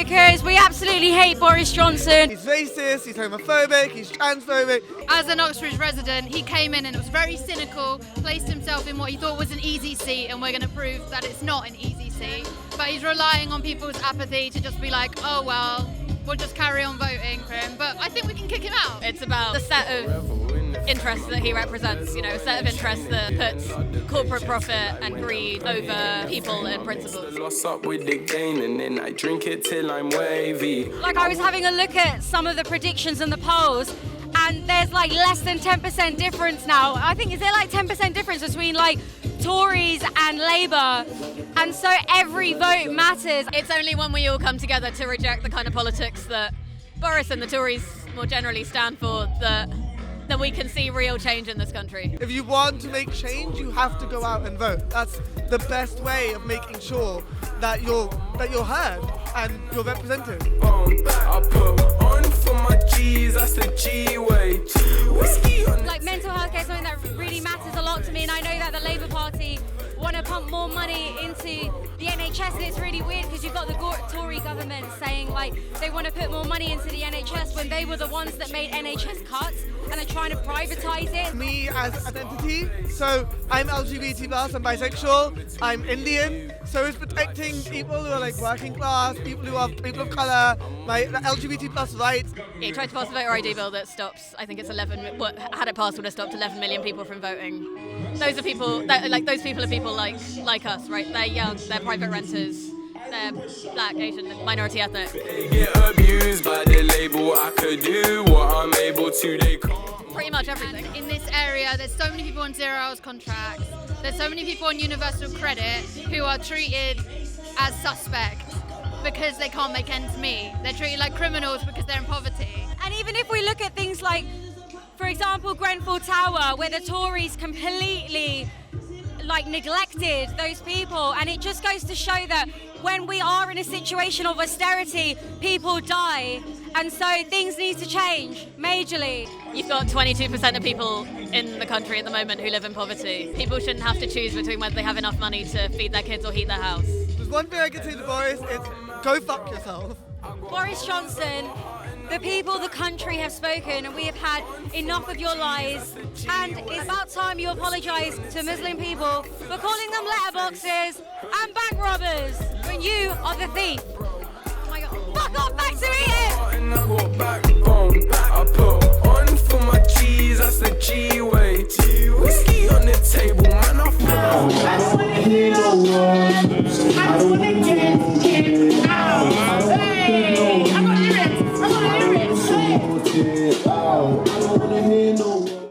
because we absolutely hate Boris Johnson. He's racist, he's homophobic, he's transphobic. As an Oxbridge resident, he came in and it was very cynical, placed himself in what he thought was an easy seat, and we're going to prove that it's not an easy seat. But he's relying on people's apathy to just be like, oh well, we'll just carry on voting for him. But I think we can kick him out. It's about the set of interests that he represents, a set of interests that puts corporate profit and greed over people and principles. Lost up with the gain and then I drink it till I'm wavy. Like, I was having a look at some of the predictions in the polls, and there's like less than 10% difference now. I think, is there like 10% difference between like Tories and Labour? And so every vote matters. It's only when we all come together to reject the kind of politics that Boris and the Tories more generally stand for that we can see real change in this country. If you want to make change, you have to go out and vote. That's the best way of making sure that you're heard and you're represented. I put on for my G's, that's the G way. Whiskey on like, mental health care is something that really matters a lot to me, and I know that the Labour Party want to pump more money into the NHS, and it's really weird because you've got the Tory government saying like they want to put more money into the NHS when they were the ones that made NHS cuts and are trying to privatise it. Me as an entity, so I'm LGBT+, I'm bisexual, I'm Indian, so it's protecting people who are like working class, people of colour, my LGBT+ rights. Yeah, he tried to pass a voter ID bill that stops, I think it's 11, had it passed would have stopped 11 million people from voting. Those are people, those people are people like us, right? They're young, they're private renters, they're black, Asian, minority ethnic. They get abused by the label, I could do what I'm able to, they can't. Pretty much everything. In this area, there's so many people on 0 hours contracts, there's so many people on universal credit who are treated as suspects because they can't make ends meet. They're treated like criminals because they're in poverty. And even if we look at things like, for example, Grenfell Tower, where the Tories completely neglected those people, and it just goes to show that when we are in a situation of austerity, people die, and so things need to change majorly. You've got 22% of people in the country at the moment who live in poverty. People shouldn't have to choose between whether they have enough money to feed their kids or heat their house. There's one thing I can say to Boris, it's go fuck yourself. Boris Johnson, the people, the country have spoken, and we have had enough of your lies, and it's about time you apologise to Muslim people for calling them letterboxes and bank robbers when you are the thief. Oh my God, fuck off, back to eating! And I got backbone, I put on for my G's, that's the G way. Whiskey on the table, man, I feel